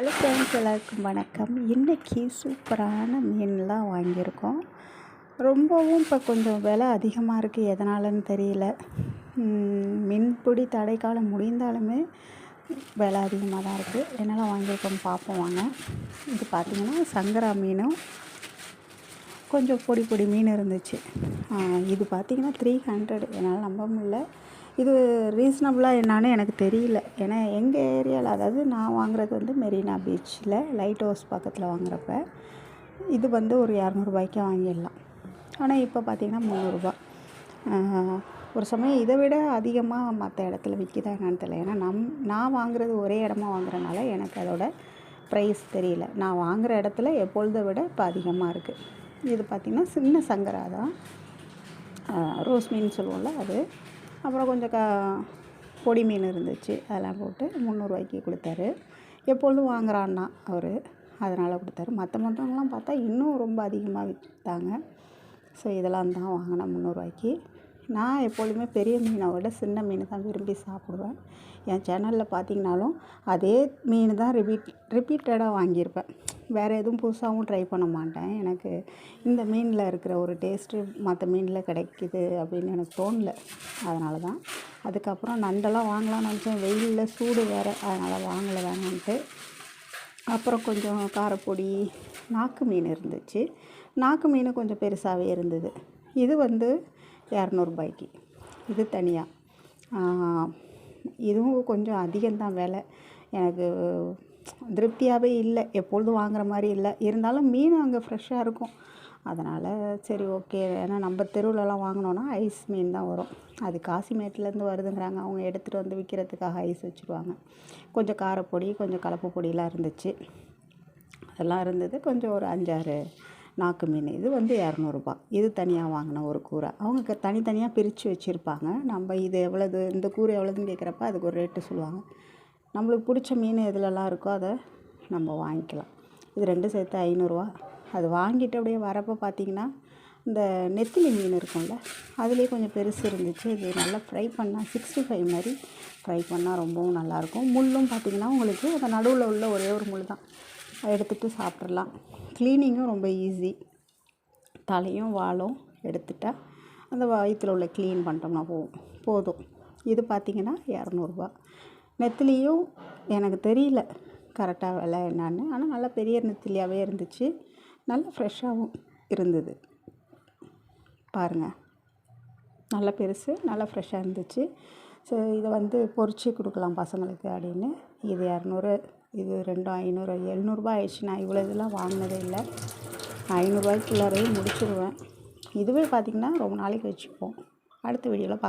Hello friends, எல்லாருக்கும் வணக்கம். இன்றைக்கி சூப்பரான மீன்லாம் வாங்கியிருக்கோம். ரொம்பவும் இப்போ கொஞ்சம் விலை அதிகமாக இருக்குது. எதனாலன்னு தெரியல. மீன்பிடி தடைக்காலம் முடிந்தாலுமே விலை அதிகமாக தான் இருக்குது. என்னெல்லாம் வாங்கியிருக்கோன்னு பார்ப்போம் வாங்க. இது பார்த்திங்கன்னா சங்கரா மீனும் கொஞ்சம் பொடி பொடி மீன் இருந்துச்சு. இது பார்த்திங்கன்னா 300. என்னால் நம்ப முடியல. இது ரீசனபுளாக என்னான்னு எனக்கு தெரியல. ஏன்னா எங்கள் ஏரியாவில், அதாவது நான் வாங்குறது வந்து மெரினா பீச்சில் லைட் ஹவுஸ் பக்கத்தில் வாங்குறப்ப இது வந்து ஒரு 200 வாங்கிடலாம். ஆனால் இப்போ பார்த்திங்கன்னா 300. ஒரு சமயம் இதை விட அதிகமாக மற்ற இடத்துல விற்கிதா என்னன்னு தெரியல. ஏன்னா நான் வாங்குறது ஒரே இடமா வாங்குறதுனால எனக்கு அதோட ப்ரைஸ் தெரியல. நான் வாங்குகிற இடத்துல எப்பொழுதை விட இப்போ அதிகமாக இருக்குது. இது பார்த்திங்கன்னா சின்ன சங்கரா தான், ரோஸ் மீன் சொல்லுவோம்ல அது. அப்புறம் கொஞ்சம் பொடி மீன் இருந்துச்சு, அதெல்லாம் போட்டு 300 கொடுத்தாரு. எப்பொழுதும் வாங்குறான்னா அவர், அதனால் கொடுத்தாரு. மற்றவங்கலாம் பார்த்தா இன்னும் ரொம்ப அதிகமாக விற்றாங்க. ஸோ இதெல்லாம் தான் வாங்கினேன் 300. நான் எப்பொழுதுமே பெரிய மீனை விட சின்ன மீன் தான் விரும்பி சாப்பிடுவேன். என் சேனலில் பார்த்திங்கனாலும் அதே மீன் தான் ரிப்பீட்டடாக வாங்கியிருப்பேன். வேறு எதுவும் புதுசாகவும் ட்ரை பண்ண மாட்டேன். எனக்கு இந்த மீனில் இருக்கிற ஒரு டேஸ்ட்டு மற்ற மீனில் கிடைக்கிது அப்படின்னு எனக்கு தோணலை. அதனால தான். அதுக்கப்புறம் நண்டெல்லாம் வாங்கலாம்னு நினச்சேன். வெயிலில் சூடு வேறு, அதனால் வாங்கலை வேணான்ட்டு. அப்புறம் கொஞ்சம் காரப்பொடி நாக்கு மீன் இருந்துச்சு. நாக்கு மீன் கொஞ்சம் பெருசாகவே இருந்தது. இது வந்து 200. இது தனியாக. இதுவும் கொஞ்சம் அதிகம்தான் விலை. எனக்கு திருப்தியாகவே இல்லை. எப்பொழுதும் வாங்குகிற மாதிரி இல்லை. இருந்தாலும் மீன் அங்கே ஃப்ரெஷ்ஷாக இருக்கும். அதனால் சரி ஓகே. ஏன்னா நம்ம தெருவிலலாம் வாங்கினோன்னா ஐஸ் மீன் தான் வரும். அது காசிமேட்லேருந்து வருதுங்கிறாங்க. அவங்க எடுத்துகிட்டு வந்து விற்கிறதுக்காக ஐஸ் வச்சுருவாங்க. கொஞ்சம் காரப்பொடி, கொஞ்சம் கலப்பு பொடியெலாம் இருந்துச்சு. அதெல்லாம் இருந்தது. கொஞ்சம் ஒரு 5-6 நாக்கு மீன். இது வந்து 200. இது தனியாக வாங்கின ஒரு கூரை. அவங்க தனித்தனியாக பிரித்து வச்சுருப்பாங்க. நம்ம இது எவ்வளோது, இந்த கூரை எவ்வளோதுன்னு கேட்குறப்ப அதுக்கு ஒரு ரேட்டு சொல்லுவாங்க. நம்மளுக்கு பிடிச்ச மீன் எதுலலாம் இருக்கோ அதை நம்ம வாங்கிக்கலாம். இது 2 சேர்த்து 500. அது வாங்கிட்டு அப்படியே வரப்போ பார்த்திங்கன்னா இந்த நெத்திலி மீன் இருக்கும்ல, அதுலேயே கொஞ்சம் பெருசு இருந்துச்சு. இது நல்லா ஃப்ரை பண்ணால் 65 மாதிரி ஃப்ரை பண்ணால் ரொம்பவும் நல்லாயிருக்கும். முள்ளும் பார்த்திங்கன்னா உங்களுக்கு அந்த நடுவில் உள்ள ஒரே ஒரு முள் தான், எடுத்துகிட்டு சாப்பிட்றலாம். க்ளீனிங்கும் ரொம்ப ஈஸி. தலையும் வாலும் எடுத்துட்டால் அந்த வயிற்றில் உள்ள க்ளீன் பண்ணிட்டோம்னா போதும். இது பார்த்திங்கன்னா 200. நெத்திலியும் எனக்கு தெரியல கரெக்டாக விலை என்னான்னு. ஆனால் நல்லா பெரிய நெத்திலியாகவே இருந்துச்சு. நல்லா ஃப்ரெஷ்ஷாகவும் இருந்தது. பாருங்கள், நல்லா பெருசு, நல்லா ஃப்ரெஷ்ஷாக இருந்துச்சு. ஸோ இதை வந்து பொரிச்சு கொடுக்கலாம் பசங்களுக்கு அப்படின்னு. இது 200, இது 2 500, 700 ஆயிடுச்சு. நான் இவ்வளோ இதெல்லாம் வாங்கினதே இல்லை. 500 முடிச்சிடுவேன். இதுவே பார்த்திங்கன்னா ரொம்ப நாளைக்கு வச்சுப்போம். அடுத்த வீடியோவில்